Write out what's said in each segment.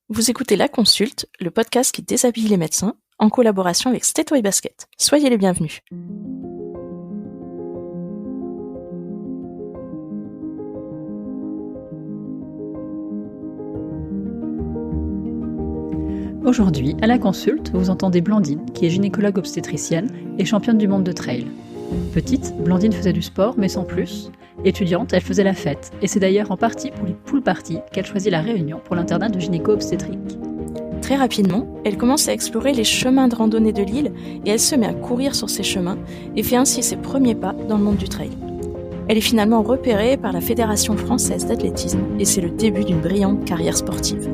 Vous écoutez La Consulte, le podcast qui déshabille les médecins, en collaboration avec Stéto et Basket. Soyez les bienvenus. Aujourd'hui, à La Consulte, vous entendez Blandine, qui est gynécologue obstétricienne et championne du monde de trail. Petite, Blandine faisait du sport, mais sans plus. Étudiante, elle faisait la fête, et c'est d'ailleurs en partie pour les pool parties qu'elle choisit la Réunion pour l'internat de gynéco-obstétrique. Très rapidement, elle commence à explorer les chemins de randonnée de l'île et elle se met à courir sur ces chemins et fait ainsi ses premiers pas dans le monde du trail. Elle est finalement repérée par la Fédération française d'athlétisme et c'est le début d'une brillante carrière sportive.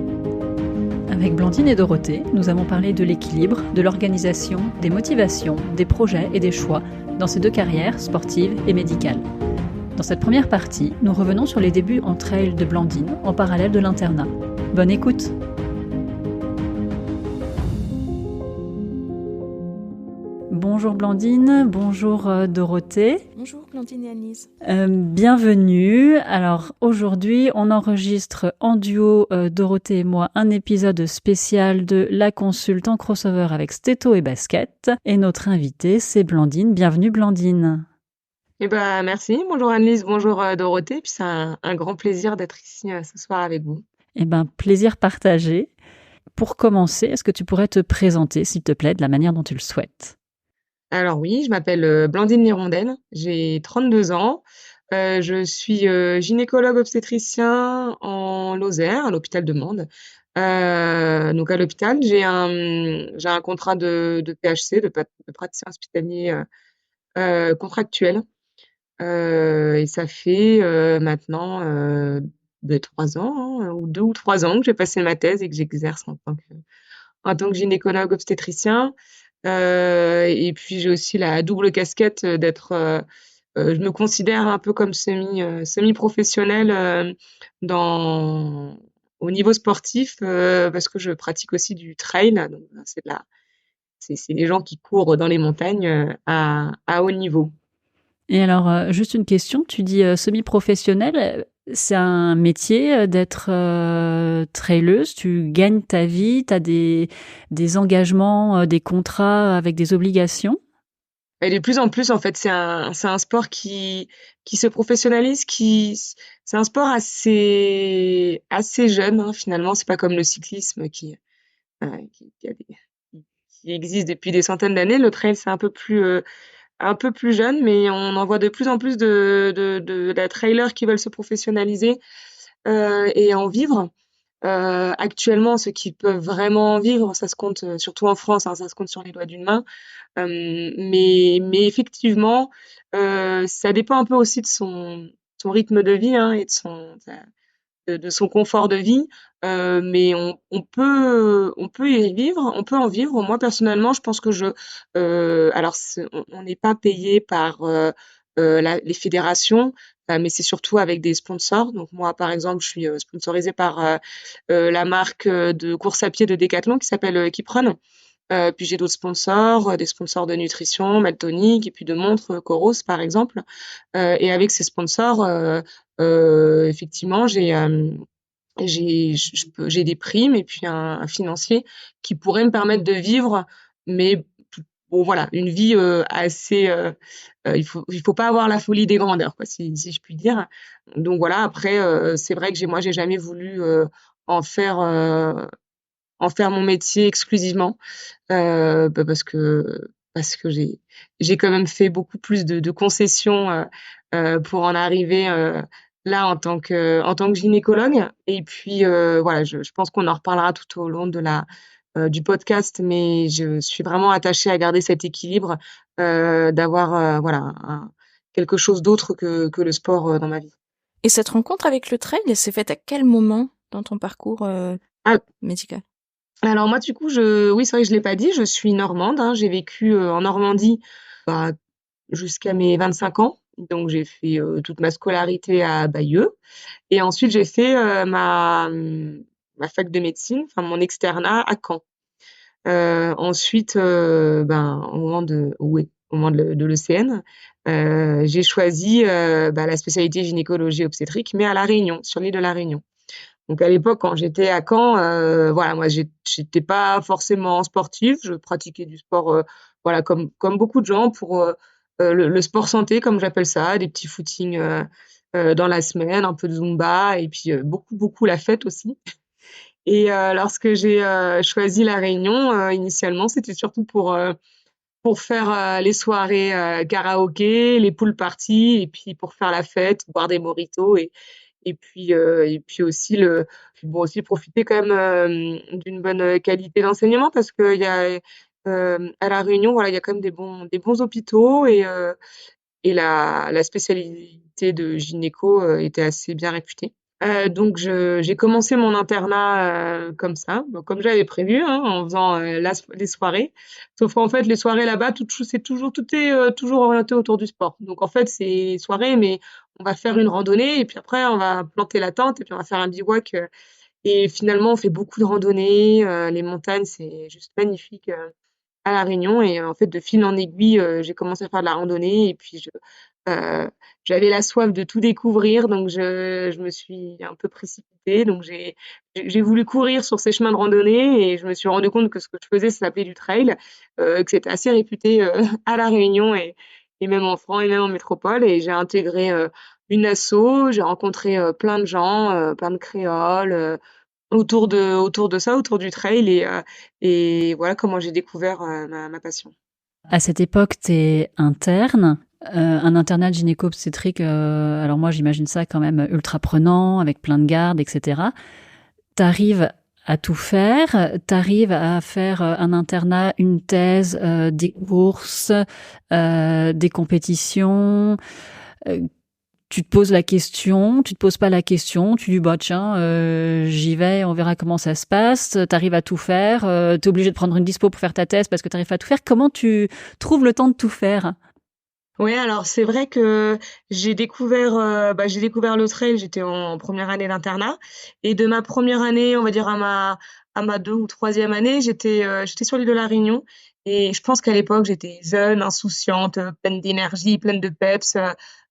Avec Blandine et Dorothée, nous avons parlé de l'équilibre, de l'organisation, des motivations, des projets et des choix dans ces deux carrières, sportives et médicales. Dans cette première partie, nous revenons sur les débuts en trail de Blandine en parallèle de l'internat. Bonne écoute! Bonjour Blandine, bonjour Dorothée. Bonjour Blandine et Annelise. Bienvenue. Alors aujourd'hui, on enregistre en duo, Dorothée et moi, un épisode spécial de La Consulte en crossover avec Stéto et Basket. Et notre invitée, c'est Blandine. Bienvenue Blandine. Eh ben, merci. Bonjour Annelise, bonjour Dorothée. Puis c'est un grand plaisir d'être ici ce soir avec vous. Eh ben, plaisir partagé. Pour commencer, est-ce que tu pourrais te présenter, s'il te plaît, de la manière dont tu le souhaites? Alors oui, je m'appelle Blandine Lirondelle, j'ai 32 ans. Je suis gynécologue obstétricien en Lozère, à l'hôpital de Mende. Donc à l'hôpital, j'ai un contrat de PHC, de praticien hospitalier contractuel. Et ça fait maintenant 3 ans, ou 2 ou 3 ans que j'ai passé ma thèse et que j'exerce en tant que gynécologue obstétricien. Et puis j'ai aussi la double casquette je me considère un peu comme semi-professionnelle au niveau sportif, parce que je pratique aussi du trail. Donc c'est des gens qui courent dans les montagnes à haut niveau. Et alors, juste une question, tu dis semi-professionnel, c'est un métier d'être traileuse, tu gagnes ta vie, tu as des engagements, des contrats avec des obligations? Et de plus en plus, en fait, c'est un sport qui se professionnalise, c'est un sport assez jeune, hein, finalement. C'est pas comme le cyclisme qui existe depuis des centaines d'années. Le trail, c'est un peu plus jeune, mais on en voit de plus en plus de trailers qui veulent se professionnaliser et en vivre. Actuellement, ceux qui peuvent vraiment en vivre, ça se compte, surtout en France, hein, ça se compte sur les doigts d'une main. Mais effectivement, ça dépend un peu aussi de son rythme de vie, hein, et de son confort de vie. Mais on peut y vivre, on peut en vivre. Moi, personnellement, je pense que alors, on n'est pas payé par les fédérations, mais c'est surtout avec des sponsors. Donc moi, par exemple, je suis sponsorisée par la marque de course à pied de Decathlon qui s'appelle Keep-Run. Puis j'ai d'autres sponsors, des sponsors de nutrition, Maltonic, et puis de montres, Coros par exemple. Et avec ces sponsors, effectivement, j'ai des primes et puis un financier qui pourrait me permettre de vivre, mais bon voilà, une vie assez. Il faut pas avoir la folie des grandeurs, quoi, si je puis dire. Donc voilà. Après, c'est vrai que j'ai jamais voulu en faire euh, en faire mon métier exclusivement, parce que j'ai quand même fait beaucoup plus de concessions pour en arriver là en tant que gynécologue. Et puis voilà, je pense qu'on en reparlera tout au long du podcast, mais je suis vraiment attachée à garder cet équilibre, d'avoir voilà quelque chose d'autre que le sport dans ma vie. Et cette rencontre avec le trail, elle s'est faite à quel moment dans ton parcours Ah, médical? Alors moi, du coup, oui, c'est vrai que je l'ai pas dit, je suis normande, hein. J'ai vécu en Normandie bah, jusqu'à mes 25 ans. Donc j'ai fait toute ma scolarité à Bayeux. Et ensuite, j'ai fait ma fac de médecine, enfin mon externat à Caen. Ensuite, au moment de l'ECN, j'ai choisi la spécialité gynécologie obstétrique, mais à La Réunion, sur l'île de La Réunion. Donc à l'époque, quand j'étais à Caen, voilà, moi j'étais pas forcément sportive. Je pratiquais du sport, voilà, comme beaucoup de gens pour le sport santé, comme j'appelle ça, des petits footings dans la semaine, un peu de Zumba et puis beaucoup la fête aussi. Et lorsque j'ai choisi La Réunion, initialement, c'était surtout pour faire les soirées karaoké, les pool parties, et puis pour faire la fête, boire des mojitos et puis aussi aussi profiter quand même d'une bonne qualité d'enseignement parce que il y a à La Réunion, voilà, il y a quand même des bons hôpitaux et la spécialité de gynéco était assez bien réputée. Donc j'ai commencé mon internat comme ça, donc comme j'avais prévu, hein, en faisant les soirées. Sauf qu'en fait, les soirées là-bas, tout est toujours orienté autour du sport. Donc en fait, c'est soirée, mais on va faire une randonnée et puis après, on va planter la tente et puis on va faire un bivouac. Et finalement, on fait beaucoup de randonnées. Les montagnes, c'est juste magnifique à La Réunion. Et en fait, de fil en aiguille, j'ai commencé à faire de la randonnée et puis euh, j'avais la soif de tout découvrir, donc je me suis un peu précipitée. Donc j'ai voulu courir sur ces chemins de randonnée et je me suis rendu compte que ce que je faisais, ça s'appelait du trail, que c'était assez réputé à La Réunion et même en France et même en métropole. Et j'ai intégré une asso, j'ai rencontré plein de gens, plein de créoles. Autour de ça, autour du trail et voilà comment j'ai découvert ma passion. À cette époque, tu es interne, un internat de gynéco-obstétrique. Alors moi, j'imagine ça quand même ultra prenant, avec plein de gardes, etc. T'arrives à tout faire, t'arrives à faire un internat, une thèse, des courses, des compétitions. Tu te poses la question, tu te poses pas la question, tu dis bah tiens, j'y vais, on verra comment ça se passe. T'arrives à tout faire, t'es obligé de prendre une dispo pour faire ta thèse parce que t'arrives à tout faire. Comment tu trouves le temps de tout faire? Oui, alors c'est vrai que j'ai découvert le trail, j'étais en première année d'internat et de ma première année, on va dire à ma 2 ou 3e année, j'étais sur l'île de la Réunion et je pense qu'à l'époque, j'étais jeune, insouciante, pleine d'énergie, pleine de peps,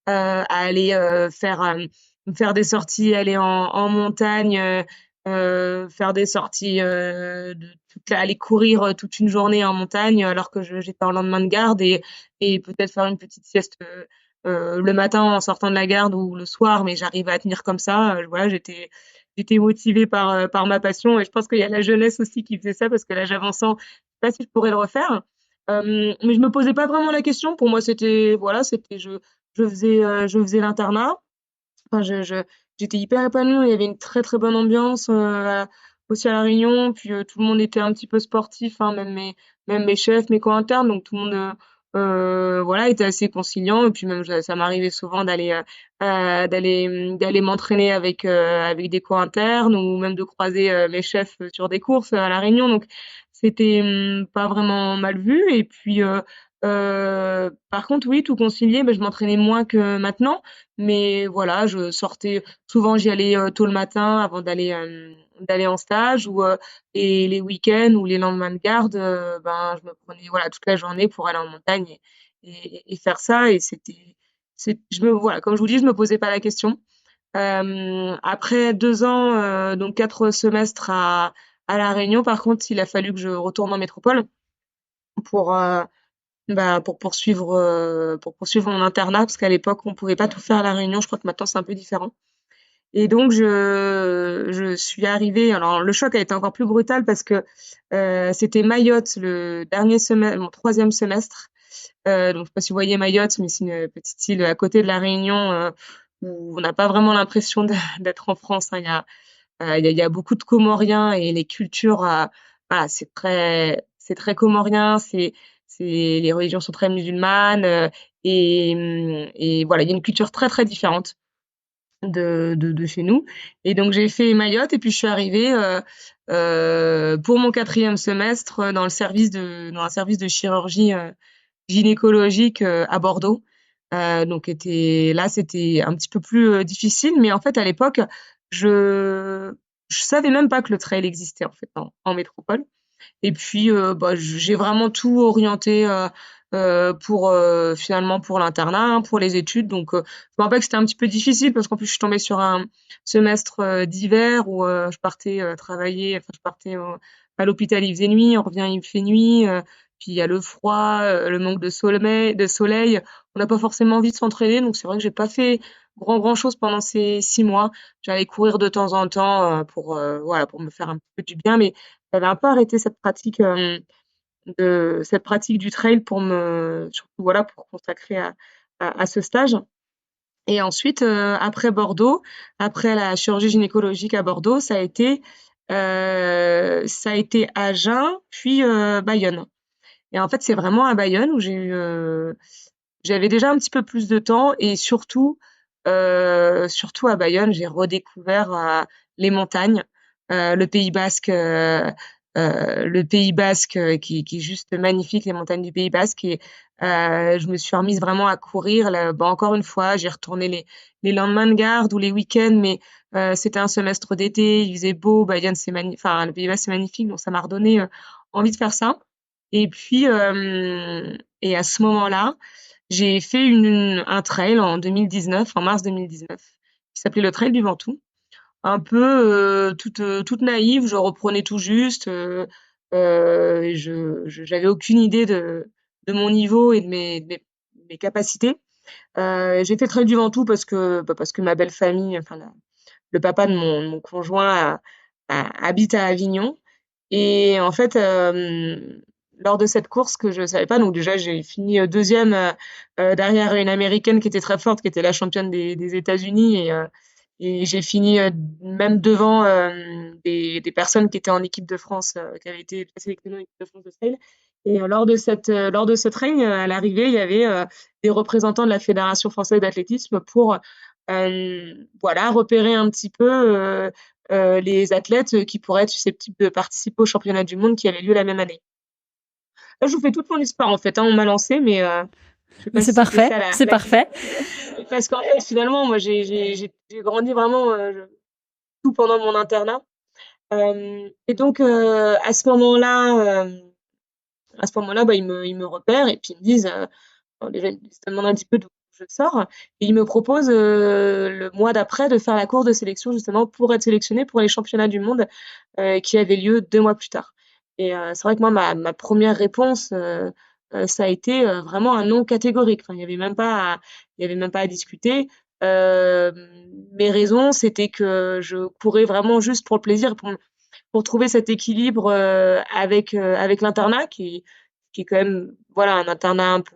à aller faire des sorties, aller en montagne, faire des sorties, aller courir toute une journée en montagne alors que j'étais en lendemain de garde et peut-être faire une petite sieste le matin en sortant de la garde ou le soir, mais j'arrivais à tenir comme ça. Voilà, j'étais motivée par ma passion et je pense qu'il y a la jeunesse aussi qui faisait ça parce que l'âge avançant, je sais pas si je pourrais le refaire. Mais je me posais pas vraiment la question. Pour moi, c'était voilà, c'était je faisais l'internat. Enfin, j'étais hyper épanouie. Il y avait une très très bonne ambiance aussi à La Réunion. Puis tout le monde était un petit peu sportif, hein, même mes chefs, mes co-internes. Donc tout le monde voilà, était assez conciliant. Et puis même ça m'arrivait souvent d'aller m'entraîner avec des co-internes ou même de croiser mes chefs sur des courses à La Réunion. Donc c'était pas vraiment mal vu. Et puis par contre, oui, tout concilier, ben, je m'entraînais moins que maintenant. Mais voilà, je sortais souvent j'y allais tôt le matin avant d'aller en stage et les week-ends ou les lendemains de garde, ben je me prenais voilà toute la journée pour aller en montagne et faire ça et voilà, comme je vous dis, je me posais pas la question. Après 2 ans, donc 4 semestres à La Réunion, par contre, il a fallu que je retourne en métropole pour pour poursuivre mon internat parce qu'à l'époque on pouvait pas tout faire à La Réunion. Je crois que maintenant c'est un peu différent. Et donc je suis arrivée. Alors le choc a été encore plus brutal parce que c'était Mayotte le dernier semestre, mon 3e semestre. Donc je sais pas si vous voyez Mayotte, mais c'est une petite île à côté de La Réunion où on n'a pas vraiment l'impression d'être en France, hein. Il y a beaucoup de Comoriens et les cultures, voilà, c'est très comorien, les religions sont très musulmanes et voilà, il y a une culture très très différente de chez nous. Et donc j'ai fait Mayotte et puis je suis arrivée pour mon 4e semestre dans un service de chirurgie gynécologique à Bordeaux. Donc là c'était un petit peu plus difficile, mais en fait à l'époque je je savais même pas que le trail existait en fait en métropole. Et puis j'ai vraiment tout orienté pour finalement pour l'internat, hein, pour les études. Donc, je me rappelle que c'était un petit peu difficile parce qu'en plus je suis tombée sur un semestre d'hiver où je partais travailler, enfin je partais à l'hôpital, il faisait nuit, on revient, il fait nuit, puis il y a le froid, le manque de soleil. On n'a pas forcément envie de s'entraîner, donc c'est vrai que j'ai pas fait grand chose pendant ces 6 mois. J'allais courir de temps en temps pour voilà pour me faire un peu du bien, mais j'avais un peu arrêté cette pratique du trail pour me surtout voilà pour consacrer à ce stage. Et ensuite après Bordeaux, après la chirurgie gynécologique à Bordeaux, ça a été Agen puis Bayonne. Et en fait c'est vraiment à Bayonne où j'avais déjà un petit peu plus de temps et surtout à Bayonne j'ai redécouvert les montagnes, le Pays Basque. Le Pays Basque qui est juste magnifique, les montagnes du Pays Basque. Et je me suis remise vraiment à courir. Là, bah, encore une fois, j'ai retourné les lendemains de garde ou les week-ends, mais c'était un semestre d'été, il faisait beau. Bayonne, c'est magnifique. Enfin, le Pays Basque, c'est magnifique, donc ça m'a redonné envie de faire ça. Et puis, et à ce moment-là, j'ai fait un trail en 2019, en mars 2019, qui s'appelait le Trail du Ventoux, un peu toute naïve, je reprenais tout juste, et j'avais aucune idée de mon niveau et de mes capacités. J'ai fait le Trail du Ventoux parce que ma belle famille, enfin le papa de mon conjoint habite à Avignon. Et en fait, lors de cette course que je savais pas, donc déjà j'ai fini deuxième derrière une américaine qui était très forte, qui était la championne des États-Unis, et j'ai fini même devant des personnes qui étaient en équipe de France, qui avaient été sélectionnées en équipe de France de trail. Et lors de ce trail, à l'arrivée, il y avait des représentants de la Fédération française d'athlétisme pour voilà repérer un petit peu les athlètes qui pourraient être susceptibles de participer au championnat du monde qui avait lieu la même année. Là, je vous fais toute mon histoire en fait, hein, on m'a lancé, mais je sais Mais pas c'est si c'était parfait, ça c'est la parfait. parce qu'en fait finalement moi j'ai grandi vraiment tout pendant mon internat. Et donc à ce moment-là, bah, ils me repèrent et puis ils me disent, bon, déjà, ils me demandent un petit peu d'où je sors et ils me proposent le mois d'après de faire la course de sélection justement pour être sélectionnée pour les championnats du monde qui avaient lieu 2 mois plus tard. Et c'est vrai que moi, ma première réponse, ça a été vraiment un non catégorique. Enfin, il y avait même pas à discuter. Euh, Mes raisons, c'était que je courais vraiment juste pour le plaisir, pour trouver cet équilibre avec l'internat qui est quand même voilà un internat un peu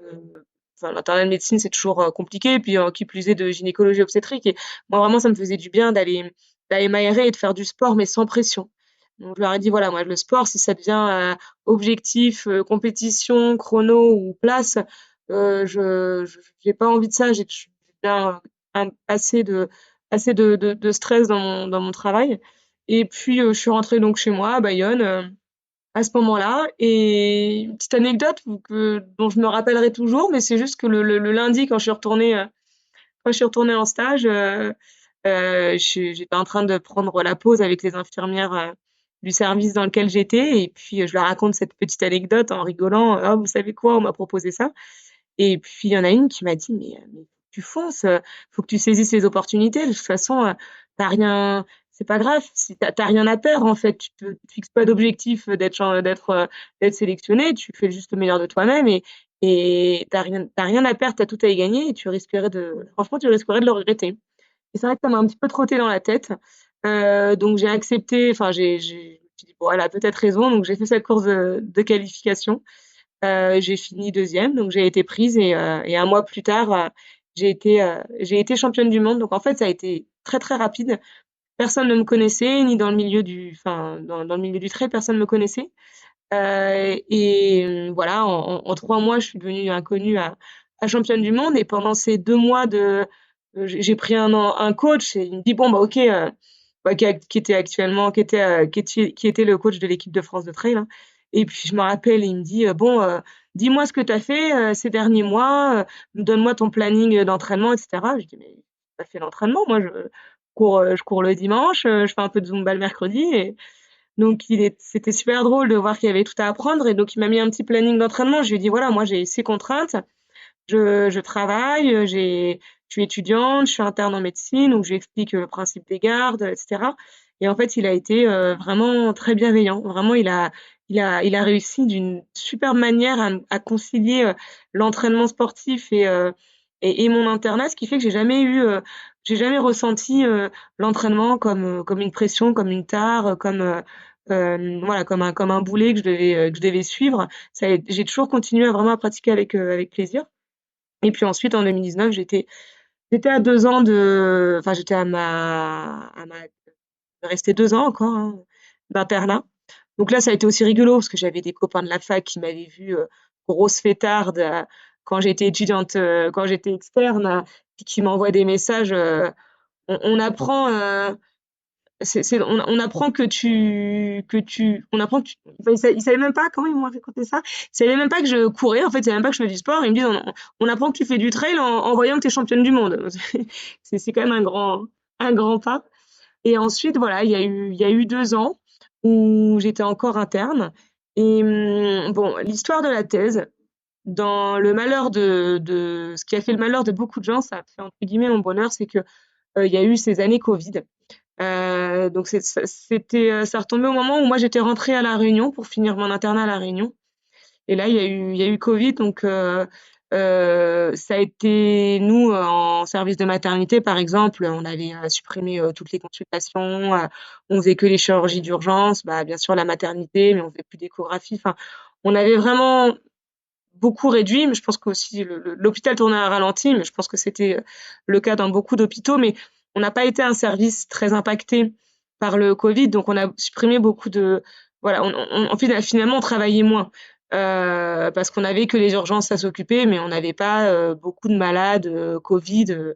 enfin l'internat de médecine c'est toujours compliqué puis qui plus est de gynécologie obstétrique et moi vraiment ça me faisait du bien d'aller m'aérer et de faire du sport mais sans pression. Donc je leur ai dit voilà moi le sport si ça devient objectif compétition chrono ou place j'ai pas envie de ça, j'ai bien assez de stress dans mon travail. Et puis, je suis rentrée donc chez moi à Bayonne, à ce moment-là. Et une petite anecdote dont je me rappellerai toujours, mais c'est juste que le lundi, quand je suis retournée en stage, j'étais en train de prendre la pause avec les infirmières du service dans lequel j'étais. Et puis, je leur raconte cette petite anecdote en rigolant. Ah, vous savez quoi, on m'a proposé ça. Et puis, il y en a une qui m'a dit, mais tu fonces, faut que tu saisisses les opportunités. De toute façon, t'as rien, c'est pas grave. Si t'as rien à perdre, en fait, tu te fixes pas d'objectif d'être sélectionné. Tu fais juste le meilleur de toi-même et t'as rien à perdre, t'as tout à y gagner et franchement, tu risquerais de le regretter. Et c'est vrai que ça m'a un petit peu trotté dans la tête. Donc j'ai accepté, enfin, j'ai dit, bon, elle a peut-être raison. Donc j'ai fait cette course de qualification. J'ai fini deuxième, donc j'ai été prise et un mois plus tard, j'ai été championne du monde. Donc en fait, ça a été très très rapide. Personne ne me connaissait, ni dans le milieu enfin dans le milieu du trail, personne ne me connaissait. Et voilà, en 3 mois, je suis devenue inconnue à championne du monde. Et pendant ces 2 mois j'ai pris un coach et il me dit bon bah ok, bah, qui était le coach de l'équipe de France de trail, hein. Et puis je me rappelle, il me dit bon, dis-moi ce que tu as fait ces derniers mois, donne-moi ton planning d'entraînement, etc. Je dis mais j'ai pas fait l'entraînement, moi je cours le dimanche, je fais un peu de Zumba le mercredi Donc c'était super drôle de voir qu'il y avait tout à apprendre et donc il m'a mis un petit planning d'entraînement. Je lui ai dit voilà, moi j'ai ces contraintes, je travaille, je suis étudiante, je suis interne en médecine, donc je lui explique le principe des gardes, etc. Et en fait, il a été vraiment très bienveillant. Vraiment, il a réussi d'une super manière à concilier l'entraînement sportif et mon internat, ce qui fait que j'ai jamais ressenti l'entraînement comme une pression, comme une tare, voilà, comme un boulet que je devais suivre. J'ai toujours continué à vraiment pratiquer avec plaisir. Et puis ensuite, en 2019, j'étais à 2 ans enfin, j'étais de rester 2 ans encore, hein, d'internat. Donc là, ça a été aussi rigolo parce que j'avais des copains de la fac qui m'avaient vue grosse fêtarde quand j'étais étudiante, quand j'étais externe, puis qui m'envoient des messages. On apprend on apprend on apprend enfin, ils savaient même pas comment ils m'ont raconté ça. Ils savaient même pas que je courais, en fait, ils savaient même pas que je fais du sport. Ils me disent, on apprend que tu fais du trail en voyant que tu es championne du monde. C'est quand même un grand pas. Et ensuite, voilà, il y a eu 2 ans où j'étais encore interne. Et bon, l'histoire de la thèse, dans le malheur ce qui a fait le malheur de beaucoup de gens, ça a fait entre guillemets mon bonheur, c'est que il y a eu ces années Covid. Donc ça retombait au moment où moi j'étais rentrée à La Réunion pour finir mon internat à La Réunion. Et là, il y a eu Covid, donc ça a été nous en service de maternité, par exemple, on avait supprimé toutes les consultations, on faisait que les chirurgies d'urgence, bah bien sûr la maternité, mais on faisait plus d'échographie. Enfin, on avait vraiment beaucoup réduit, mais je pense qu'aussi l'hôpital tournait à ralenti, mais je pense que c'était le cas dans beaucoup d'hôpitaux, mais on n'a pas été un service très impacté par le Covid, donc on a supprimé beaucoup de, voilà, finalement on travaillait moins parce qu'on avait que les urgences à s'occuper, mais on n'avait pas beaucoup de malades Covid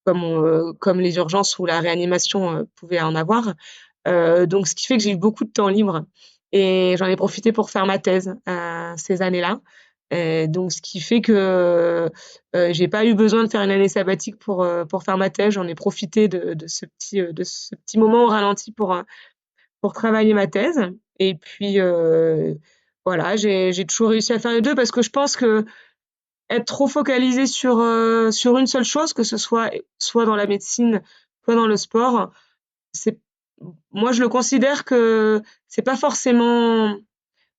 comme les urgences ou la réanimation pouvait en avoir. Donc ce qui fait que j'ai eu beaucoup de temps libre et j'en ai profité pour faire ma thèse ces années-là. Donc, ce qui fait que j'ai pas eu besoin de faire une année sabbatique pour faire ma thèse. J'en ai profité de ce petit moment au ralenti pour travailler ma thèse. Et puis, voilà, j'ai toujours réussi à faire les deux parce que je pense que être trop focalisé sur une seule chose, que ce soit dans la médecine, soit dans le sport, c'est, moi, je le considère que c'est pas forcément,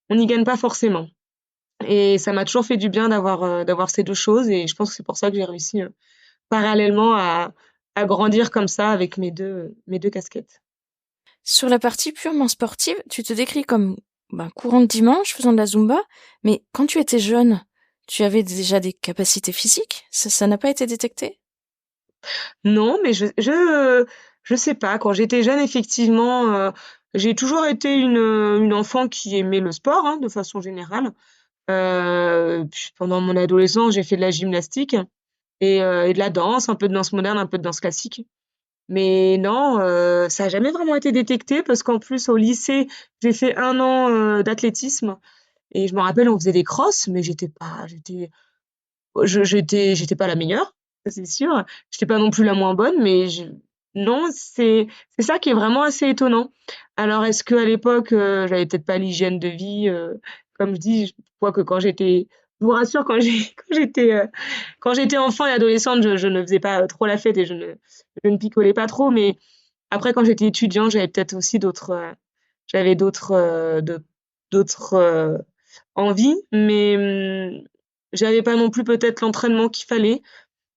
on n'y gagne pas forcément. Et ça m'a toujours fait du bien d'avoir ces 2 choses et je pense que c'est pour ça que j'ai réussi, parallèlement à grandir comme ça avec mes 2 casquettes. Sur la partie purement sportive, tu te décris comme courante dimanche, faisant de la Zumba, mais quand tu étais jeune, tu avais déjà des capacités physiques? Ça n'a pas été détecté? Non, mais je sais pas, quand j'étais jeune effectivement, j'ai toujours été une enfant qui aimait le sport, hein, de façon générale. Puis pendant mon adolescence, j'ai fait de la gymnastique et de la danse, un peu de danse moderne, un peu de danse classique. Mais non, ça a jamais vraiment été détecté parce qu'en plus au lycée, j'ai fait 1 an, d'athlétisme et je me rappelle on faisait des crosses, mais j'étais pas la meilleure, ça c'est sûr. J'étais pas non plus la moins bonne, mais non, c'est ça qui est vraiment assez étonnant. Alors est-ce qu'à l'époque, j'avais peut-être pas l'hygiène de vie, comme je dis, je vois que je vous rassure quand j'étais enfant et adolescente, je ne faisais pas trop la fête et je ne picolais pas trop, mais après quand j'étais étudiante, j'avais peut-être aussi j'avais d'autres envies, mais j'avais pas non plus peut-être l'entraînement qu'il fallait.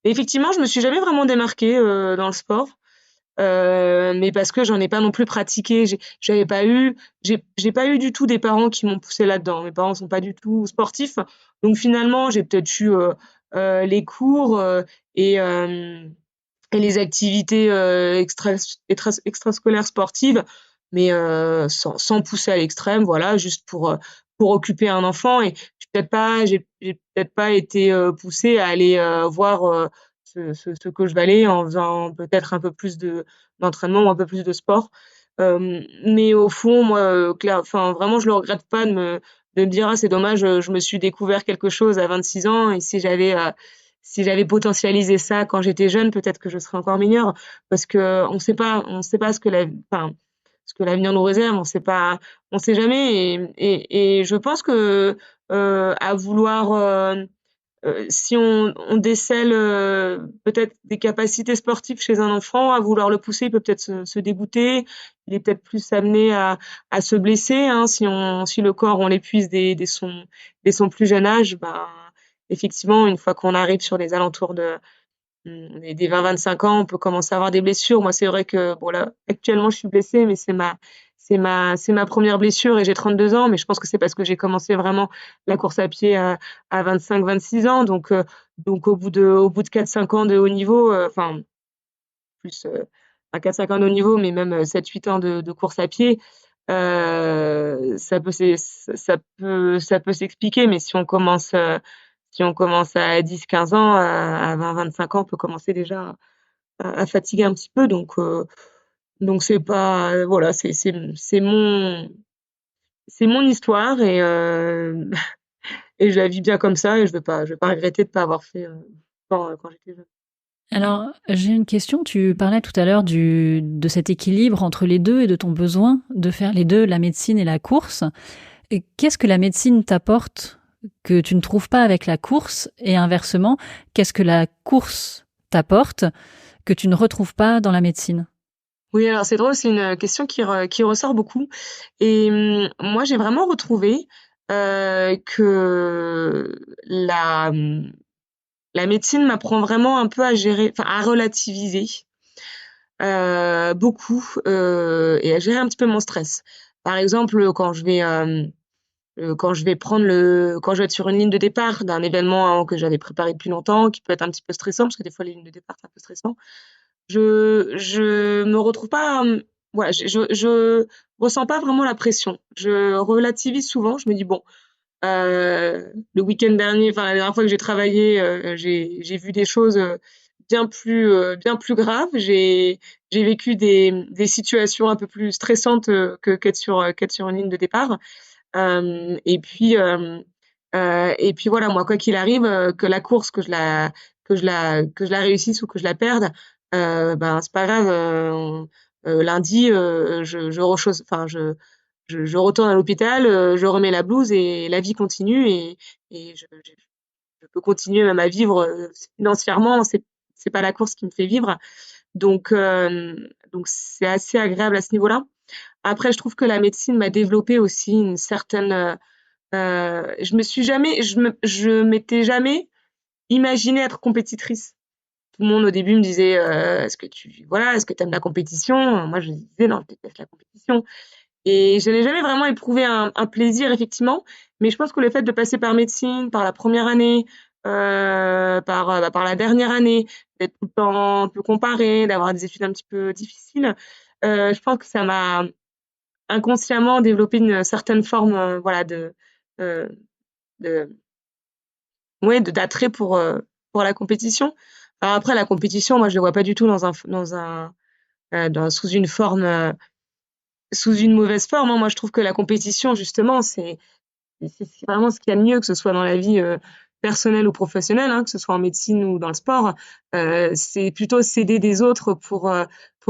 Et effectivement, je me suis jamais vraiment démarquée dans le sport, mais parce que j'en ai pas non plus pratiqué. J'ai pas eu du tout des parents qui m'ont poussé là-dedans. Mes parents sont pas du tout sportifs, donc finalement, j'ai peut-être eu les cours et euh, et les activités extrascolaires sportives, mais sans pousser à l'extrême, voilà, juste pour occuper un enfant. Et j'ai peut-être pas été poussée à aller voir ce que je valais en faisant peut-être un peu plus d'entraînement ou un peu plus de sport. Mais au fond, moi, enfin, vraiment, je le regrette pas de me dire, ah, c'est dommage, je me suis découvert quelque chose à 26 ans et si j'avais potentialisé ça quand j'étais jeune, peut-être que je serais encore meilleure parce que on sait pas ce que ce que l'avenir nous réserve. On sait jamais. Et je pense que à vouloir si on décèle peut-être des capacités sportives chez un enfant, à vouloir le pousser, il peut peut-être se dégoûter. Il est peut-être plus amené à se blesser, hein, si le corps, on l'épuise dès son plus jeune âge. Ben, effectivement, une fois qu'on arrive sur les alentours des 20-25 ans, on peut commencer à avoir des blessures. Moi, c'est vrai que, bon, là, actuellement, je suis blessée, mais c'est ma première blessure et j'ai 32 ans, mais je pense que c'est parce que j'ai commencé vraiment la course à pied à 25-26 ans. Donc au bout de 4-5 ans de haut niveau, enfin, plus, 4-5 ans de haut niveau, mais même 7-8 ans de course à pied, ça peut s'expliquer, mais si on commence à 10-15 ans, à 20-25 ans, on peut commencer déjà à fatiguer un petit peu. Donc c'est pas, voilà, c'est mon histoire et je la vis bien comme ça et je vais pas regretter de pas avoir fait quand j'étais jeune. Alors, j'ai une question. Tu parlais tout à l'heure de cet équilibre entre les deux et de ton besoin de faire les deux, la médecine et la course. Et qu'est-ce que la médecine t'apporte que tu ne trouves pas avec la course? Et inversement, qu'est-ce que la course t'apporte que tu ne retrouves pas dans la médecine? Oui, alors c'est drôle, c'est une question qui ressort beaucoup. Et moi, j'ai vraiment retrouvé que la médecine m'apprend vraiment un peu à gérer, enfin à relativiser beaucoup et à gérer un petit peu mon stress. Par exemple, quand je vais être sur une ligne de départ d'un événement, hein, que j'avais préparé depuis longtemps, qui peut être un petit peu stressant, parce que des fois les lignes de départ c'est un peu stressant. Je me retrouve pas, voilà, je ressens pas vraiment la pression. Je relativise souvent. Je me dis bon, le week-end dernier, enfin la dernière fois que j'ai travaillé, j'ai vu des choses bien plus graves. J'ai vécu des situations un peu plus stressantes que qu'être sur une ligne de départ. Et puis voilà, moi quoi qu'il arrive, que la course, que je la réussisse ou que je la perde, ben c'est pas grave. Lundi, je rechausse, enfin je retourne à l'hôpital, je remets la blouse et la vie continue et je peux continuer même à vivre financièrement. C'est pas la course qui me fait vivre. Donc c'est assez agréable à ce niveau-là. Après, je trouve que la médecine m'a développé aussi une certaine. Je m'étais jamais imaginée être compétitrice. Tout le monde au début me disait, est-ce que tu aimes la compétition? Moi, je disais non, je déteste la compétition. Et je n'ai jamais vraiment éprouvé un plaisir, effectivement. Mais je pense que le fait de passer par médecine, par la première année, par la dernière année, d'être tout le temps un peu comparée, d'avoir des études un petit peu difficiles, je pense que ça m'a inconsciemment développé une certaine forme, voilà, euh, de, ouais, d'attrait pour la compétition. Alors après, la compétition, moi, je ne le vois pas du tout sous une forme, sous une mauvaise forme, hein. Moi, je trouve que la compétition, justement, c'est vraiment ce qu'il y a de mieux, que ce soit dans la vie personnelle ou professionnelle, hein, que ce soit en médecine ou dans le sport. C'est plutôt s'aider des autres pour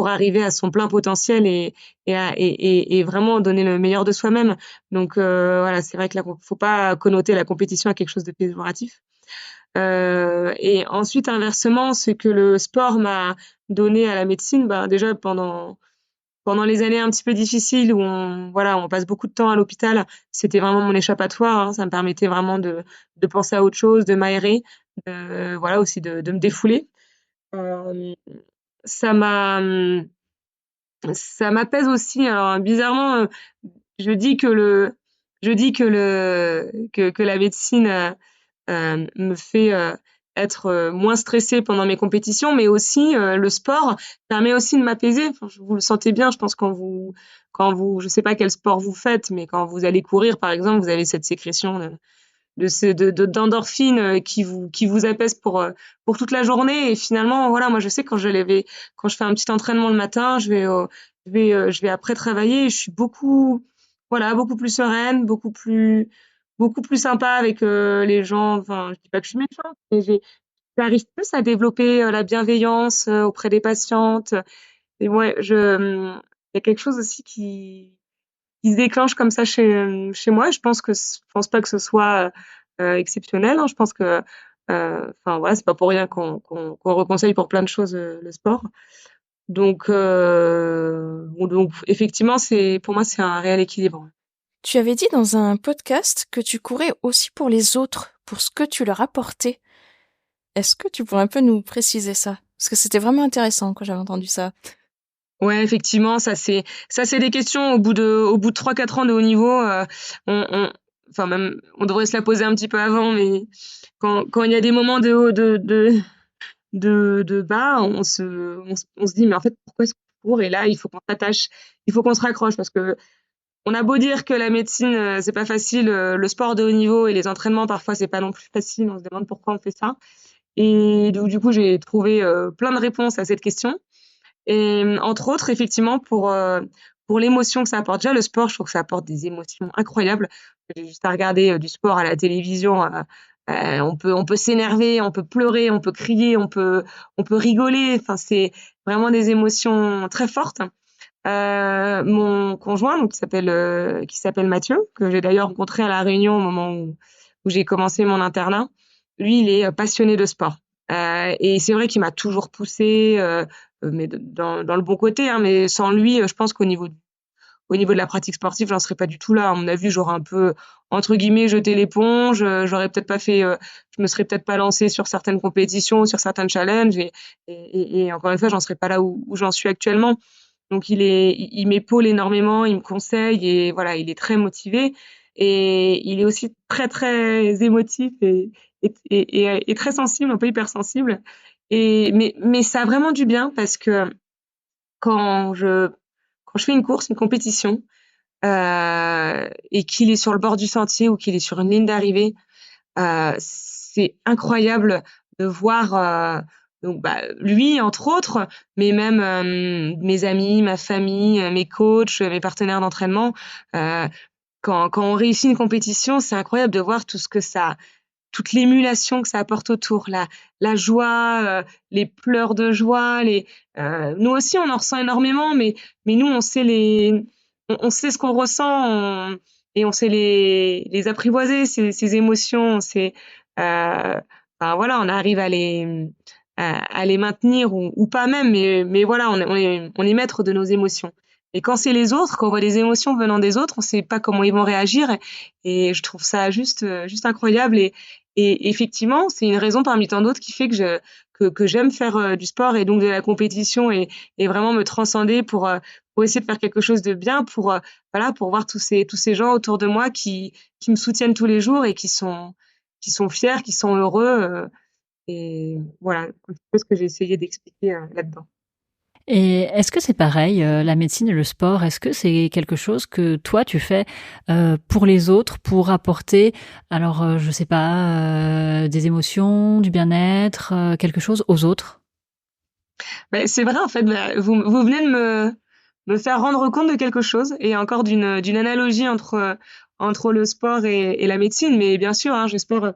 arriver à son plein potentiel et vraiment donner le meilleur de soi-même. Donc voilà, c'est vrai que là, faut pas connoter la compétition à quelque chose de péjoratif. Et ensuite, inversement, ce que le sport m'a donné à la médecine, bah, déjà pendant les années un petit peu difficiles où on passe beaucoup de temps à l'hôpital, c'était vraiment mon échappatoire, hein. Ça me permettait vraiment de penser à autre chose, de m'aérer, voilà aussi de me défouler. Euh, ça m'a, ça m'apaise aussi. Alors bizarrement, je dis que le, je dis que la médecine me fait être moins stressée pendant mes compétitions, mais aussi le sport permet aussi de m'apaiser. Enfin, vous le sentez bien, je pense je sais pas quel sport vous faites, mais quand vous allez courir, par exemple, vous avez cette sécrétion d'endorphine qui vous apaise pour toute la journée. Et finalement, voilà, moi je sais quand je fais un petit entraînement le matin, je vais après travailler, et je suis beaucoup plus sereine, beaucoup plus sympa avec les gens. Enfin, je dis pas que je suis méchante, mais j'arrive plus à développer la bienveillance auprès des patientes. Et ouais, y a quelque chose aussi qui se déclenche comme ça chez moi. Je pense pas que ce soit exceptionnel, hein. Je pense que, enfin voilà, c'est pas pour rien qu'on reconseille pour plein de choses le sport. Donc, donc effectivement, pour moi, c'est un réel équilibre. Tu avais dit dans un podcast que tu courais aussi pour les autres, pour ce que tu leur apportais. Est-ce que tu pourrais un peu nous préciser ça? Parce que c'était vraiment intéressant quand j'avais entendu ça. Ouais, effectivement, ça c'est des questions au bout de 3-4 ans de haut niveau, enfin même on devrait se la poser un petit peu avant, mais quand il y a des moments de haut de bas, on se dit mais en fait pourquoi est-ce qu'on court? Et là il faut qu'on s'attache, il faut qu'on se raccroche parce que on a beau dire que la médecine c'est pas facile, le sport de haut niveau et les entraînements parfois c'est pas non plus facile, on se demande pourquoi on fait ça. Et donc du coup j'ai trouvé plein de réponses à cette question. Et entre autres, effectivement, pour l'émotion que ça apporte. Déjà, le sport, je trouve que ça apporte des émotions incroyables. J'ai juste à regarder du sport à la télévision. On peut s'énerver, on peut pleurer, on peut crier, on peut rigoler. Enfin, c'est vraiment des émotions très fortes. Mon conjoint, donc, qui s'appelle Mathieu, que j'ai d'ailleurs rencontré à La Réunion au moment où j'ai commencé mon internat. Lui, il est passionné de sport. Et c'est vrai qu'il m'a toujours poussé, mais dans le bon côté, hein, mais sans lui, je pense au niveau de la pratique sportive, j'en serais pas du tout là. À mon avis, j'aurais un peu, entre guillemets, jeté l'éponge, j'aurais peut-être pas fait, je me serais peut-être pas lancée sur certaines compétitions, sur certains challenges, et encore une fois, j'en serais pas là où j'en suis actuellement. Donc il m'épaule énormément, il me conseille, et voilà, il est très motivé, et il est aussi très très émotif et très sensible, un peu hypersensible. Mais ça a vraiment du bien parce que quand je quand je fais une course, une compétition, et qu'il est sur le bord du sentier ou qu'il est sur une ligne d'arrivée, c'est incroyable de voir donc bah, lui entre autres, mais même mes amis, ma famille, mes coachs, mes partenaires d'entraînement. Euh, quand on réussit une compétition, c'est incroyable de voir tout ce que ça, toute l'émulation que ça apporte autour, la joie, les pleurs de joie, nous aussi on en ressent énormément, mais nous on sait ce qu'on ressent, et on sait les apprivoiser ces émotions, enfin voilà, on arrive à les maintenir ou pas même, mais voilà, on est maître de nos émotions. Et quand c'est les autres, quand on voit des émotions venant des autres, on sait pas comment ils vont réagir, et je trouve ça juste incroyable. Et effectivement, c'est une raison parmi tant d'autres qui fait que j'aime faire du sport et donc de la compétition, et vraiment me transcender pour essayer de faire quelque chose de bien, voilà, pour voir tous ces gens autour de moi qui me soutiennent tous les jours et qui sont fiers, qui sont heureux. Et voilà, un petit peu ce que j'ai essayé d'expliquer là-dedans. Et est-ce que c'est pareil, la médecine et le sport, est-ce que c'est quelque chose que toi tu fais pour les autres, pour apporter, alors je sais pas, des émotions, du bien-être, quelque chose aux autres? Ben, c'est vrai, en fait, ben, vous venez de me faire rendre compte de quelque chose, et encore d'une analogie entre le sport et la médecine. Mais bien sûr, hein, j'espère que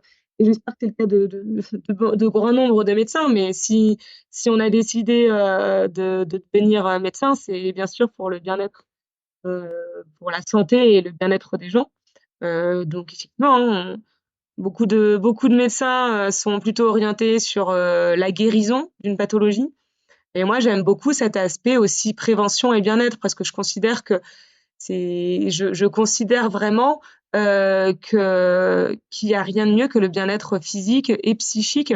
c'est le cas de grand nombre de médecins. Mais si on a décidé de devenir médecin, c'est bien sûr pour le bien-être, euh, pour la santé et le bien-être des gens. Donc effectivement, hein, beaucoup de médecins sont plutôt orientés sur la guérison d'une pathologie. Et moi, j'aime beaucoup cet aspect aussi prévention et bien-être, parce que je considère que je considère vraiment qu'il y a rien de mieux que le bien-être physique et psychique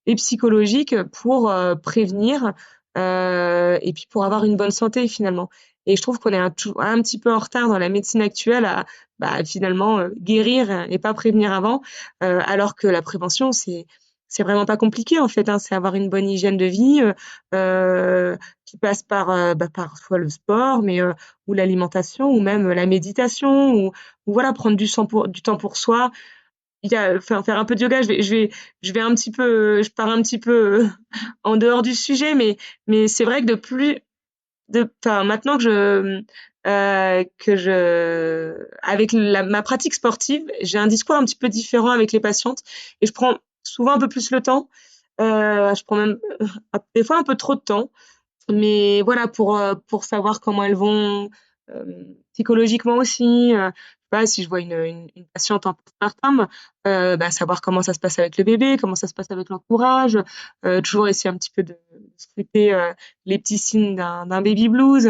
et psychologique pour prévenir, et puis pour avoir une bonne santé finalement. Et je trouve qu'on est un petit peu en retard dans la médecine actuelle à bah, finalement guérir et pas prévenir avant, alors que la prévention c'est vraiment pas compliqué en fait, hein. C'est avoir une bonne hygiène de vie, qui passe par soit le sport, mais ou l'alimentation, ou même la méditation, ou voilà, prendre du temps pour soi. Faire un peu de yoga. Je vais un petit peu, je pars un petit peu en dehors du sujet, mais c'est vrai que enfin, maintenant avec ma pratique sportive, j'ai un discours un petit peu différent avec les patientes, et je prends souvent un peu plus le temps. Je prends même des fois un peu trop de temps Mais voilà, pour savoir comment elles vont psychologiquement aussi. Je sais pas, si je vois une patiente en postpartum, savoir comment ça se passe avec le bébé, comment ça se passe avec l'entourage. Toujours essayer un petit peu de scruter les petits signes d'un baby blues,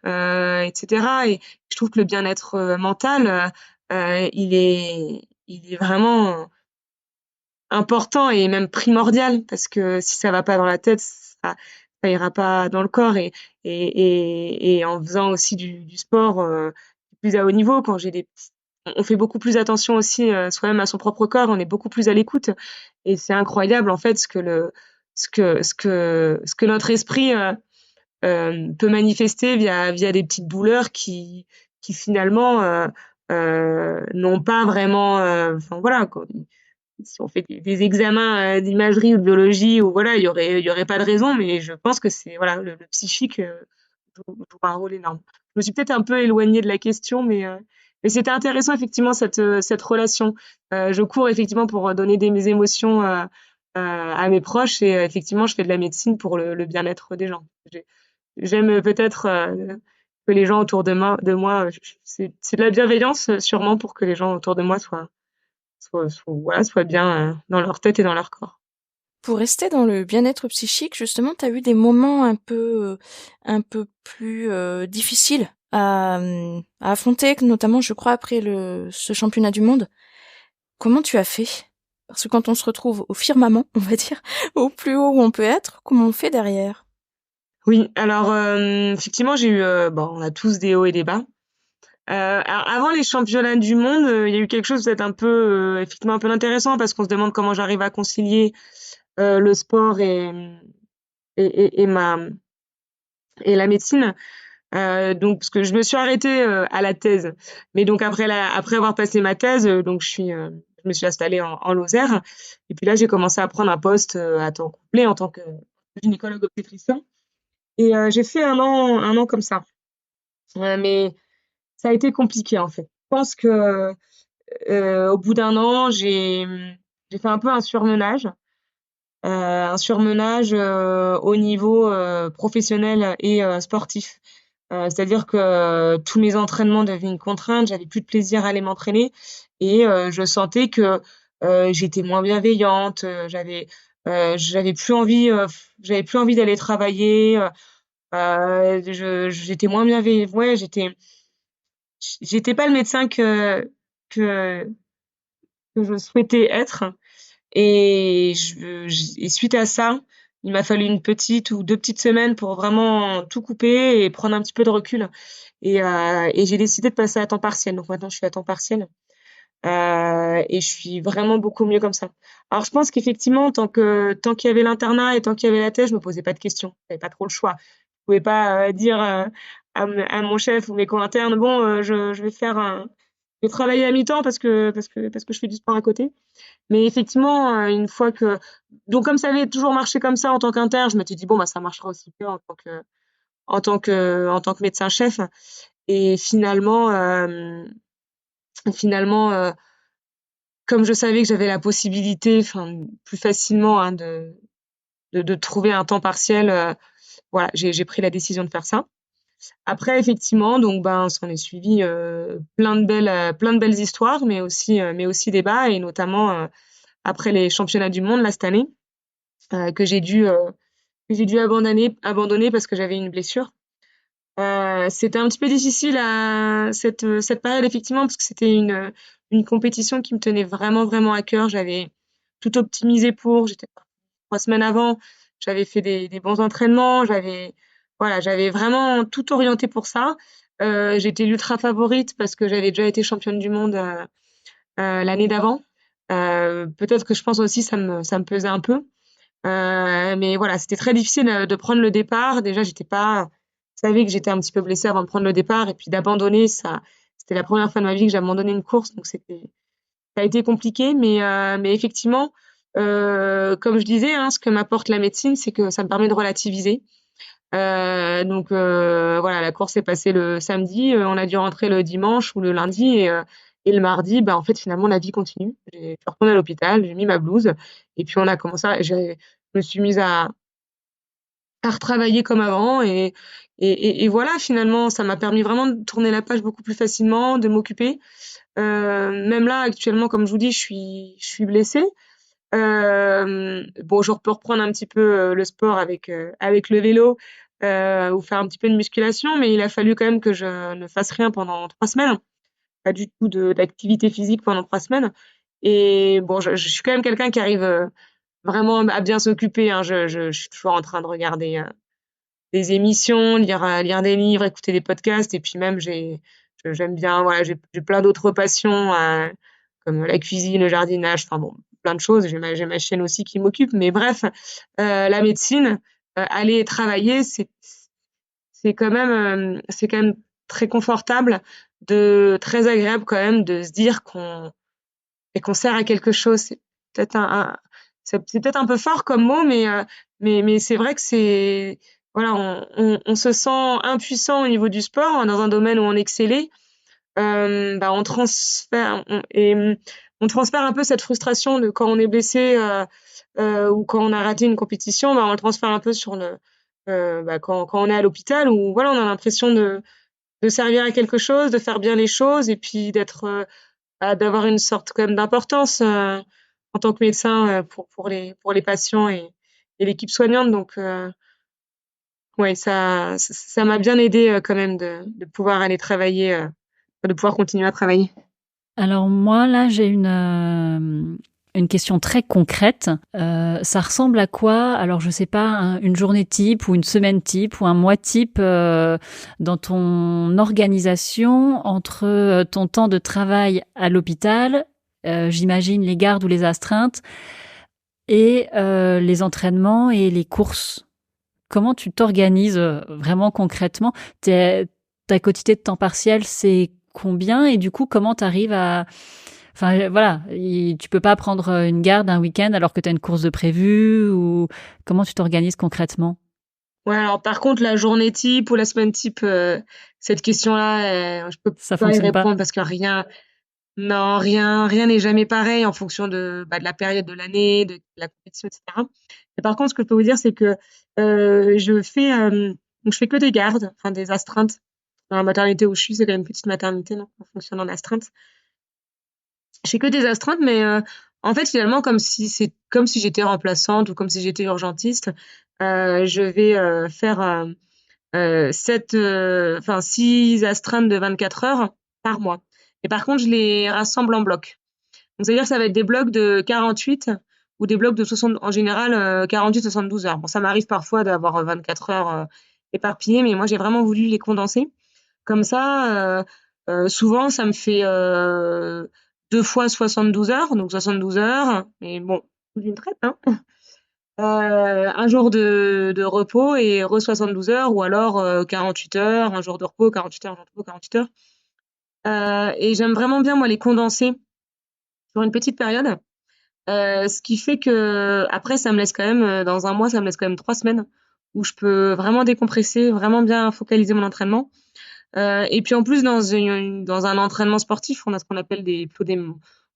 etc. Et je trouve que le bien-être mental, il est vraiment important et même primordial, parce que si ça va pas dans la tête, ça ira pas dans le corps. Et en faisant aussi du sport plus à haut niveau, quand j'ai on fait beaucoup plus attention aussi soi-même à son propre corps, on est beaucoup plus à l'écoute, et c'est incroyable en fait ce que notre esprit peut manifester via des petites douleurs qui finalement n'ont pas vraiment, enfin voilà quoi. Si on fait des examens d'imagerie ou de biologie, ou voilà, il y aurait pas de raison, mais je pense que c'est voilà, le psychique joue un rôle énorme. Je me suis peut-être un peu éloignée de la question, mais c'était intéressant effectivement cette relation. Je cours effectivement pour donner mes émotions à mes proches, et effectivement je fais de la médecine pour le bien-être des gens. J'aime peut-être que les gens autour de moi, c'est de la bienveillance sûrement, pour que les gens autour de moi soient bien dans leur tête et dans leur corps. Pour rester dans le bien-être psychique, justement, tu as eu des moments un peu plus difficiles à affronter, notamment, je crois, après ce championnat du monde. Comment tu as fait? Parce que quand on se retrouve au firmament, on va dire, au plus haut où on peut être, comment on fait derrière? Oui, alors effectivement, j'ai eu, on a tous des hauts et des bas. Alors avant les championnats du monde, il y a eu quelque chose peut-être un peu, effectivement un peu intéressant, parce qu'on se demande comment j'arrive à concilier le sport et la médecine. Donc, parce que je me suis arrêtée à la thèse, mais donc après avoir passé ma thèse, donc je me suis installée en Lozère, et puis là j'ai commencé à prendre un poste à temps complet en tant que gynécologue obstétricien, et j'ai fait un an comme ça. Mais ça a été compliqué en fait. Je pense que au bout d'un an, j'ai fait un peu un surmenage au niveau professionnel et sportif. C'est-à-dire que tous mes entraînements devenaient une contrainte, j'avais plus de plaisir à aller m'entraîner, et je sentais que j'étais moins bienveillante, j'avais plus envie d'aller travailler, j'étais moins bienveillante. Ouais, j'étais pas le médecin que que je souhaitais être. Et suite à ça, il m'a fallu une petite ou 2 petites semaines pour vraiment tout couper et prendre un petit peu de recul. Et j'ai décidé de passer à temps partiel. Donc maintenant, je suis à temps partiel. Et je suis vraiment beaucoup mieux comme ça. Alors, je pense qu'effectivement, tant qu'il y avait l'internat et tant qu'il y avait la thèse, je me posais pas de questions. J'avais pas trop le choix. Je pouvais pas dire à mon chef ou mes co-internes, bon, je vais travailler à mi-temps parce que je fais du sport à côté. Mais effectivement, une fois que donc comme ça avait toujours marché comme ça en tant qu'interne, je m'étais dit: «Bon, bah, ça marchera aussi bien en tant que médecin-chef». Et finalement, comme je savais que j'avais la possibilité, enfin, plus facilement, hein, de trouver un temps partiel, voilà, j'ai pris la décision de faire ça. Après effectivement, donc ben, s'en est suivi, plein de belles histoires, mais aussi des bas, et notamment, après les championnats du monde là cette année, que j'ai dû abandonner parce que j'avais une blessure. C'était un petit peu difficile à cette période effectivement, parce que c'était une compétition qui me tenait vraiment, vraiment à cœur. J'avais tout optimisé j'étais partie 3 semaines avant, j'avais fait des bons entraînements, j'avais vraiment tout orienté pour ça. J'étais l'ultra favorite parce que j'avais déjà été championne du monde l'année d'avant. Peut-être que je pense aussi ça me pesait un peu. Mais voilà, c'était très difficile de prendre le départ. Déjà, je savais que j'étais un petit peu blessée avant de prendre le départ, et puis d'abandonner, c'était la première fois de ma vie que j'abandonnais une course, donc ça a été compliqué, mais effectivement, comme je disais, hein, ce que m'apporte la médecine, c'est que ça me permet de relativiser. Donc voilà, la course s'est passée le samedi, on a dû rentrer le dimanche ou le lundi, et le mardi, bah, en fait, finalement, la vie continue. Je suis retournée à l'hôpital, j'ai mis ma blouse, et puis on a commencé je me suis mise à retravailler comme avant et voilà, finalement, ça m'a permis vraiment de tourner la page beaucoup plus facilement, de m'occuper. Même là, actuellement, comme je vous dis, je suis blessée. Bon, je peux reprendre un petit peu le sport avec le vélo ou faire un petit peu de musculation, mais il a fallu quand même que je ne fasse rien pendant 3 semaines, pas du tout d'activité physique pendant 3 semaines. Et bon, je suis quand même quelqu'un qui arrive vraiment à bien s'occuper, hein. Je suis toujours en train de regarder des émissions, lire des livres, écouter des podcasts, et puis même j'aime bien, voilà, j'ai plein d'autres passions comme la cuisine, le jardinage, enfin bon, plein de choses. J'ai ma chaîne aussi qui m'occupe, mais bref, la médecine, aller travailler, c'est quand même très confortable, très agréable quand même de se dire qu'on sert à quelque chose. Peut-être c'est peut-être un peu fort comme mot, mais c'est vrai que voilà, on se sent impuissant au niveau du sport, dans un domaine où on excellait. Bah, on transfère un peu cette frustration de quand on est blessé ou quand on a raté une compétition, bah, on le transfère un peu sur bah, quand on est à l'hôpital, où voilà, on a l'impression de servir à quelque chose, de faire bien les choses, et puis d'avoir une sorte quand même d'importance en tant que médecin pour les patients et l'équipe soignante. Donc, ouais, ça m'a bien aidé quand même de pouvoir aller travailler, de pouvoir continuer à travailler. Alors moi, là, j'ai une question très concrète. Ça ressemble à quoi? Alors, je sais pas, une journée type ou une semaine type ou un mois type dans ton organisation entre ton temps de travail à l'hôpital, j'imagine les gardes ou les astreintes, et les entraînements et les courses. Comment tu t'organises vraiment concrètement? Ta quantité de temps partiel, c'est combien? Et du coup, comment tu arrives à... Enfin, voilà, tu peux pas prendre une garde un week-end alors que tu as une course de prévu, ou comment tu t'organises concrètement? Ouais, alors par contre, la journée type ou la semaine type, cette question-là, je peux Ça pas y fonctionne pas? répondre parce que non, rien n'est jamais pareil en fonction de la période de l'année, de la compétition, etc. Et par contre, ce que je peux vous dire, c'est que donc je fais que des gardes, enfin des astreintes. Dans la maternité où je suis, c'est quand même une petite maternité, donc on fonctionne en astreinte. Je fais que des astreintes, mais en fait, finalement, comme si j'étais remplaçante ou comme si j'étais urgentiste, je vais faire 6 astreintes de 24 heures par mois. Et par contre, je les rassemble en blocs. Donc, c'est-à-dire que ça va être des blocs de 48 ou des blocs de 60, en général, 48-72 heures. Bon, ça m'arrive parfois d'avoir 24 heures éparpillées, mais moi, j'ai vraiment voulu les condenser. Comme ça, souvent, ça me fait 2 fois 72 heures, donc 72 heures, mais bon, d'une traite, hein. Un jour de repos et re 12 heures, ou alors 48 heures, un jour de repos, 48 heures, un jour de repos, 48 heures. Et j'aime vraiment bien, moi, les condenser sur une petite période. Ce qui fait que après, ça me laisse quand même, dans un mois, ça me laisse quand même 3 semaines où je peux vraiment décompresser, vraiment bien focaliser mon entraînement. Et puis en plus, dans un entraînement sportif, on a ce qu'on appelle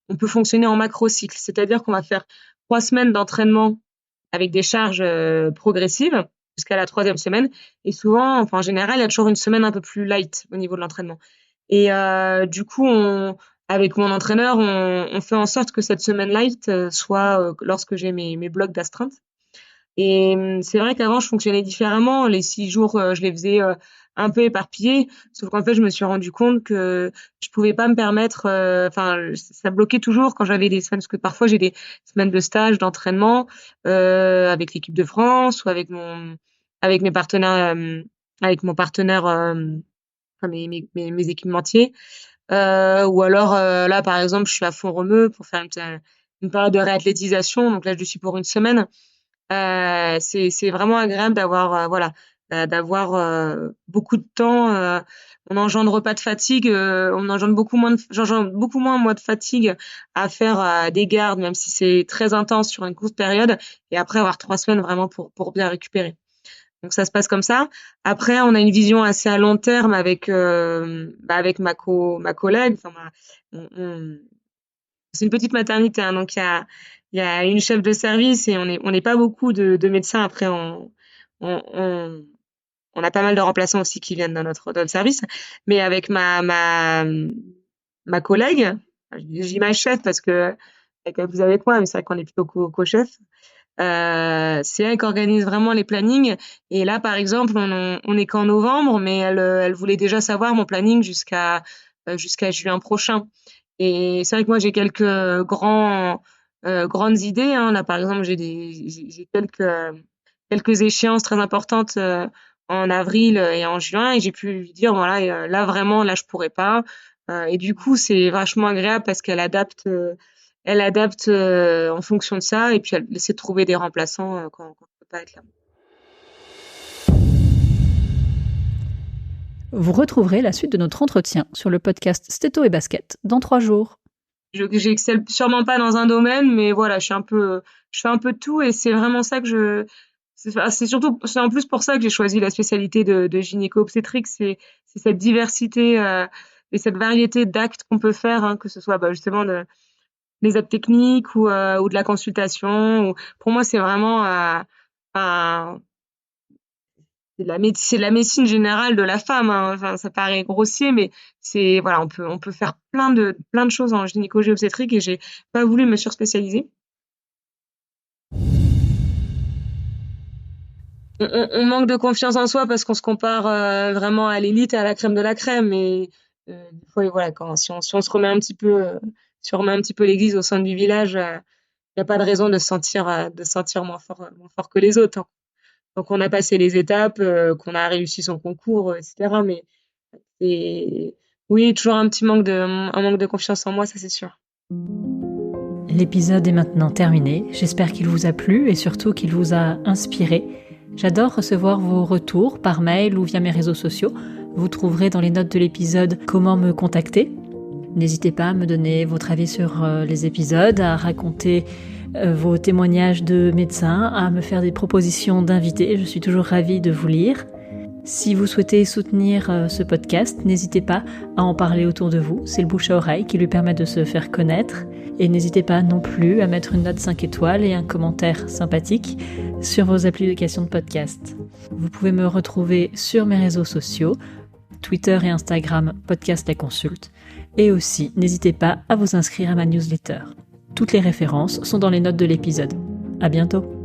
on peut fonctionner en macro-cycle, c'est-à-dire qu'on va faire 3 semaines d'entraînement avec des charges progressives jusqu'à la troisième semaine. Et souvent, enfin en général, il y a toujours une semaine un peu plus light au niveau de l'entraînement. Et du coup, avec mon entraîneur, on fait en sorte que cette semaine light soit lorsque j'ai mes blocs d'astreinte. Et c'est vrai qu'avant, je fonctionnais différemment. Les 6 jours, je les faisais un peu éparpillés. Sauf qu'en fait, je me suis rendu compte que je pouvais pas me permettre. Enfin, ça bloquait toujours quand j'avais des semaines, parce que parfois j'ai des semaines de stage, d'entraînement avec l'équipe de France ou avec mes partenaires, avec mon partenaire, enfin mes équipementiers. Ou alors là, par exemple, je suis à Font-Romeu pour faire une période de réathlétisation. Donc là, je suis pour une semaine. C'est vraiment agréable d'avoir voilà, d'avoir beaucoup de temps. On n'engendre pas de fatigue. J'engendre beaucoup moins moi de fatigue à faire des gardes, même si c'est très intense sur une courte période, et après avoir 3 semaines vraiment pour bien récupérer. Donc ça se passe comme ça. Après, on a une vision assez à long terme avec ma collègue. Enfin, c'est une petite maternité, donc il y a une chef de service et on n'est pas beaucoup de médecins après on a pas mal de remplaçants aussi qui viennent dans notre service, mais avec ma collègue, je dis ma chef parce que elle est plus avec moi, mais c'est vrai qu'on est plutôt co-chef. C'est elle qui organise vraiment les plannings. Et là, par exemple, on est qu'en novembre, mais elle voulait déjà savoir mon planning jusqu'à juin prochain. Et c'est vrai que moi, j'ai quelques grandes idées, hein. Là, par exemple, j'ai quelques échéances très importantes en avril et en juin, et j'ai pu lui dire voilà, là vraiment, là je pourrais pas. Et du coup, c'est vachement agréable parce qu'elle adapte. Elle adapte en fonction de ça, et puis elle essaie de trouver des remplaçants quand on peut pas être là. Vous retrouverez la suite de notre entretien sur le podcast Stéto et Basket dans 3 jours. J'excelle sûrement pas dans un domaine, mais voilà, je fais un peu de tout, et c'est vraiment ça que c'est en plus pour ça que j'ai choisi la spécialité de gynéco-obstétrique, c'est cette diversité et cette variété d'actes qu'on peut faire, hein, que ce soit justement des aides techniques ou de la consultation. Pour moi, c'est vraiment c'est de la médecine générale de la femme, hein. Enfin, ça paraît grossier, mais c'est voilà, on peut faire plein de choses en gynécologie obstétrique, et j'ai pas voulu me surspécialiser. On manque de confiance en soi parce qu'on se compare vraiment à l'élite et à la crème de la crème, mais des fois, voilà, si on se remet un petit peu si on remet un petit peu l'église au centre du village, y a pas de raison de se sentir moins fort que les autres, hein. Donc on a passé les étapes, qu'on a réussi son concours, etc. Mais oui, toujours un manque de confiance en moi, ça c'est sûr. L'épisode est maintenant terminé. J'espère qu'il vous a plu et surtout qu'il vous a inspiré. J'adore recevoir vos retours par mail ou via mes réseaux sociaux. Vous trouverez dans les notes de l'épisode comment me contacter. N'hésitez pas à me donner votre avis sur les épisodes, à raconter vos témoignages de médecins, à me faire des propositions d'invités. Je suis toujours ravie de vous lire. Si vous souhaitez soutenir ce podcast, n'hésitez pas à en parler autour de vous. C'est le bouche à oreille qui lui permet de se faire connaître. Et n'hésitez pas non plus à mettre une note 5 étoiles et un commentaire sympathique sur vos applications de podcast. Vous pouvez me retrouver sur mes réseaux sociaux, Twitter et Instagram, Podcast La Consulte. Et aussi, n'hésitez pas à vous inscrire à ma newsletter. Toutes les références sont dans les notes de l'épisode. À bientôt!